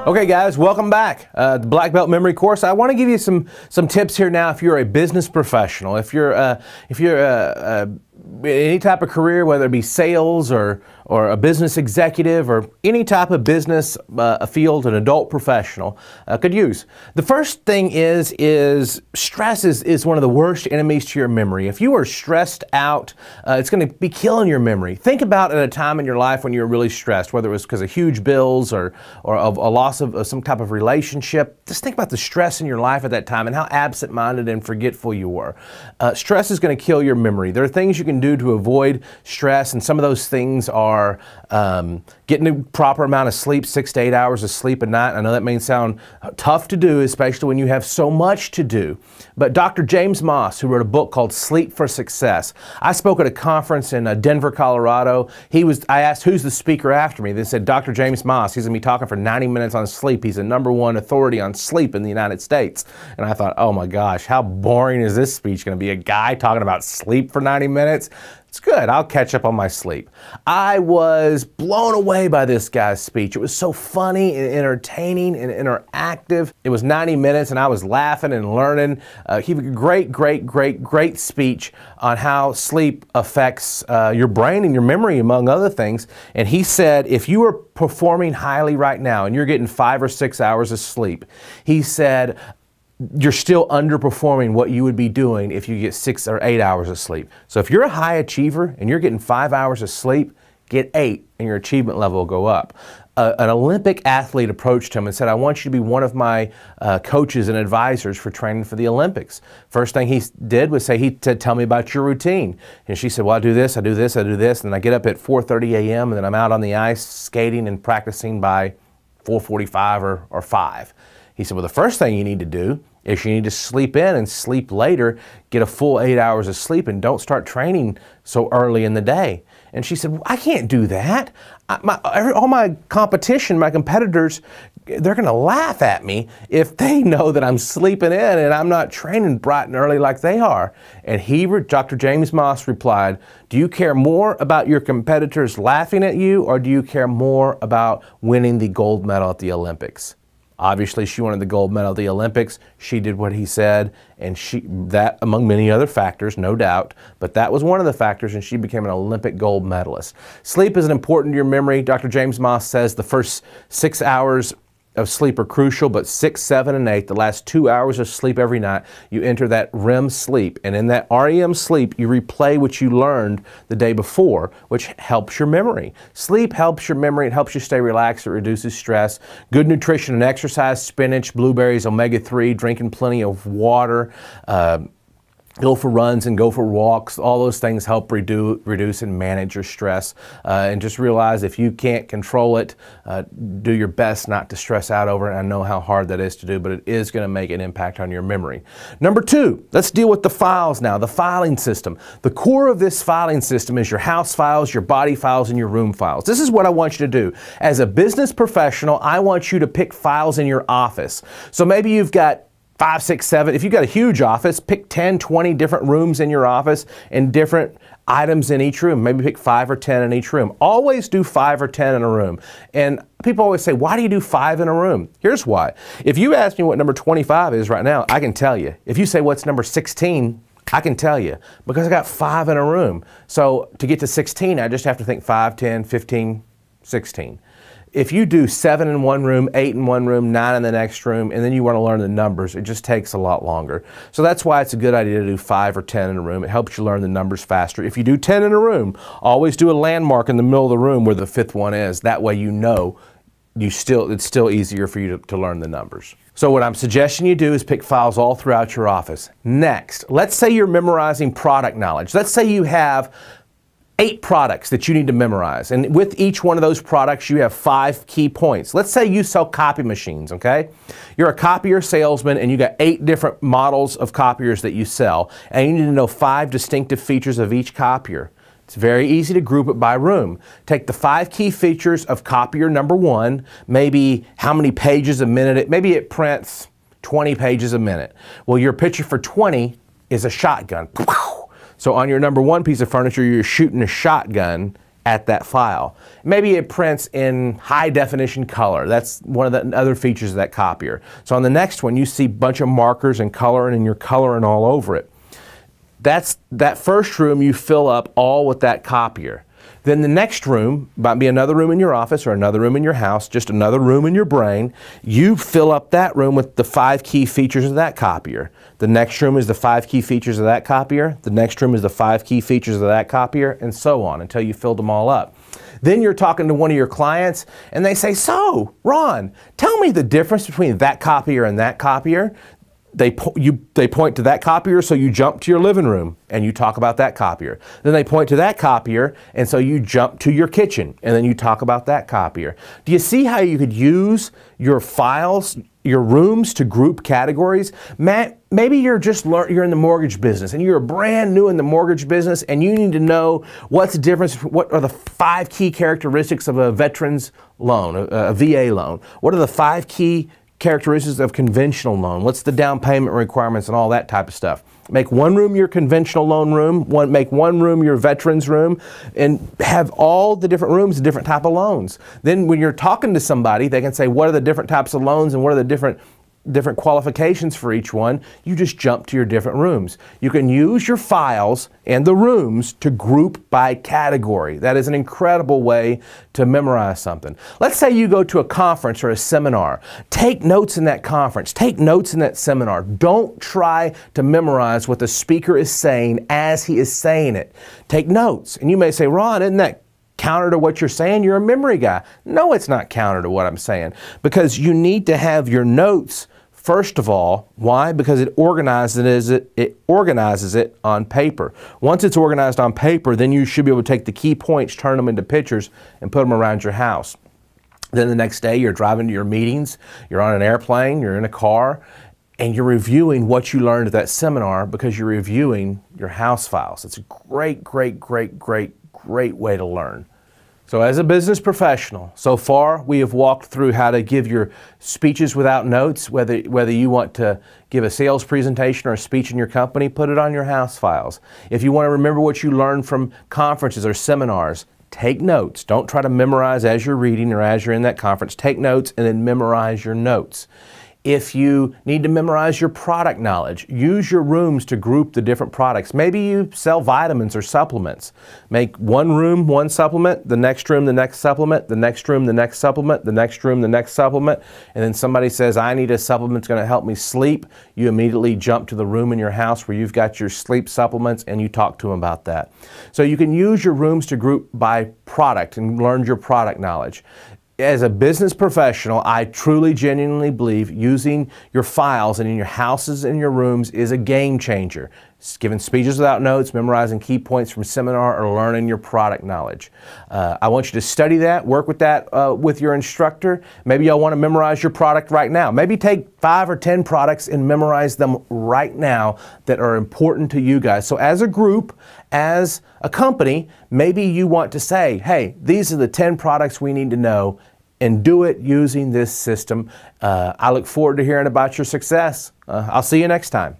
Okay guys, welcome back. The Black Belt Memory Course. I want to give you some tips here now if you're a business professional. If you're any type of career, whether it be sales or a business executive or any type of business a field, an adult professional could use. The first thing is stress is one of the worst enemies to your memory. If you are stressed out, it's going to be killing your memory. Think about at a time in your life when you were really stressed, whether it was because of huge bills or of a loss of some type of relationship. Just think about the stress in your life at that time and how absent-minded and forgetful you were. Stress is going to kill your memory. There are things you can do to avoid stress, and some of those things are getting the proper amount of sleep, 6 to 8 hours of sleep a night. I know that may sound tough to do, especially when you have so much to do. But Dr. James Moss, who wrote a book called Sleep for Success, I spoke at a conference in Denver, Colorado. I asked who's the speaker after me. They said Dr. James Moss. He's going to be talking for 90 minutes on sleep. He's the #1 authority on sleep in the United States. And I thought, oh my gosh, how boring is this speech going to be? A guy talking about sleep for 90 minutes? It's good. I'll catch up on my sleep. I was blown away by this guy's speech. It was so funny and entertaining and interactive. It was 90 minutes and I was laughing and learning. He had a great speech on how sleep affects your brain and your memory, among other things. And he said, if you are performing highly right now and you're getting 5 or 6 hours of sleep, he said, you're still underperforming what you would be doing if you get 6 or 8 hours of sleep. So if you're a high achiever and you're getting 5 hours of sleep, get 8 and your achievement level will go up. An Olympic athlete approached him and said, I want you to be one of my coaches and advisors for training for the Olympics. First thing he did was say, he said, tell me about your routine. And she said, well, I do this, I do this, I do this. And then I get up at 4:30 a.m. and then I'm out on the ice skating and practicing by 4:45 or 5. He said, well, the first thing you need to do is you need to sleep in and sleep later, get a full 8 hours of sleep, and don't start training so early in the day. And she said, well, I can't do that. All my competition, my competitors, they're going to laugh at me if they know that I'm sleeping in and I'm not training bright and early like they are. And Dr. James Moss replied, do you care more about your competitors laughing at you, or do you care more about winning the gold medal at the Olympics? Obviously, she wanted the gold medal at the Olympics. She did what he said, and that among many other factors, no doubt, but that was one of the factors, and she became an Olympic gold medalist. Sleep is important to your memory. Dr. James Moss says the first 6 hours of sleep are crucial, but 6, 7, and 8, the last 2 hours of sleep every night, you enter that REM sleep. And in that REM sleep, you replay what you learned the day before, which helps your memory. Sleep helps your memory. It helps you stay relaxed. It reduces stress. Good nutrition and exercise, spinach, blueberries, omega-3, drinking plenty of water, go for runs and go for walks. All those things help reduce and manage your stress. And just realize if you can't control it, do your best not to stress out over it. I know how hard that is to do, but it is going to make an impact on your memory. Number 2, let's deal with the files now, the filing system. The core of this filing system is your house files, your body files, and your room files. This is what I want you to do. As a business professional, I want you to pick files in your office. So maybe you've got 5, 6, 7. If you've got a huge office, pick 10, 20 different rooms in your office and different items in each room. Maybe pick 5 or 10 in each room. Always do 5 or 10 in a room. And people always say, why do you do 5 in a room? Here's why. If you ask me what number 25 is right now, I can tell you. If you say what's number 16, I can tell you, because I got 5 in a room. So to get to 16, I just have to think 5, 10, 15, 16. If you do 7 in one room, 8 in one room, 9 in the next room, and then you want to learn the numbers, it just takes a lot longer. So that's why it's a good idea to do 5 or 10 in a room. It helps you learn the numbers faster. If you do 10 in a room, always do a landmark in the middle of the room where the 5th one is. That way you know it's still easier for you to learn the numbers. So what I'm suggesting you do is pick files all throughout your office. Next, let's say you're memorizing product knowledge. Let's say you have 8 products that you need to memorize. And with each one of those products, you have 5 key points. Let's say you sell copy machines, okay? You're a copier salesman and you got 8 different models of copiers that you sell. And you need to know 5 distinctive features of each copier. It's very easy to group it by room. Take the 5 key features of copier number 1, maybe how many pages a minute, maybe it prints 20 pages a minute. Well, your picture for 20 is a shotgun. So on your number 1 piece of furniture, you're shooting a shotgun at that file. Maybe it prints in high definition color. That's one of the other features of that copier. So on the next one, you see a bunch of markers and coloring, and you're coloring all over it. That first room you fill up all with that copier. Then the next room might be another room in your office or another room in your house, just another room in your brain. You fill up that room with the 5 key features of that copier. The next room is the 5 key features of that copier. The next room is the 5 key features of that copier, and so on until you filled them all up. Then you're talking to one of your clients and they say, "So, Ron, tell me the difference between that copier and that copier." They point to that copier, so you jump to your living room and you talk about that copier. Then they point to that copier, and so you jump to your kitchen and then you talk about that copier. Do you see how you could use your files, your rooms to group categories? Maybe you're in the mortgage business and you're brand new in the mortgage business and you need to know what's the difference, what are the 5 key characteristics of a veteran's loan, a VA loan? What are the 5 key characteristics of conventional loan? What's the down payment requirements and all that type of stuff? Make one room your conventional loan room, make one room your veterans room, and have all the different rooms, different type of loans. Then when you're talking to somebody, they can say, what are the different types of loans and what are the different qualifications for each one. You just jump to your different rooms. You can use your files and the rooms to group by category. That is an incredible way to memorize something. Let's say you go to a conference or a seminar. Take notes in that conference. Take notes in that seminar. Don't try to memorize what the speaker is saying as he is saying it. Take notes. And you may say, "Ron, isn't that counter to what you're saying? You're a memory guy." No, it's not counter to what I'm saying, because you need to have your notes first of all. Why? Because it organizes it on paper. Once it's organized on paper, then you should be able to take the key points, turn them into pictures, and put them around your house. Then the next day you're driving to your meetings, you're on an airplane, you're in a car, and you're reviewing what you learned at that seminar because you're reviewing your house files. It's a great way to learn. So as a business professional, so far we have walked through how to give your speeches without notes. Whether you want to give a sales presentation or a speech in your company, put it on your house files. If you want to remember what you learned from conferences or seminars, take notes. Don't try to memorize as you're reading or as you're in that conference. Take notes and then memorize your notes. If you need to memorize your product knowledge, use your rooms to group the different products. Maybe you sell vitamins or supplements. Make one room, one supplement, the next room, the next supplement, the next room, the next supplement, the next room, the next supplement, and then somebody says, "I need a supplement that's going to help me sleep." You immediately jump to the room in your house where you've got your sleep supplements and you talk to them about that. So you can use your rooms to group by product and learn your product knowledge. As a business professional, I truly, genuinely believe using your files and in your houses and your rooms is a game changer. Giving speeches without notes, memorizing key points from seminar, or learning your product knowledge. I want you to study that, work with that with your instructor. Maybe you'll want to memorize your product right now. Maybe take 5 or 10 products and memorize them right now that are important to you guys. So as a group, as a company, maybe you want to say, "Hey, these are the 10 products we need to know," and do it using this system. I look forward to hearing about your success. I'll see you next time.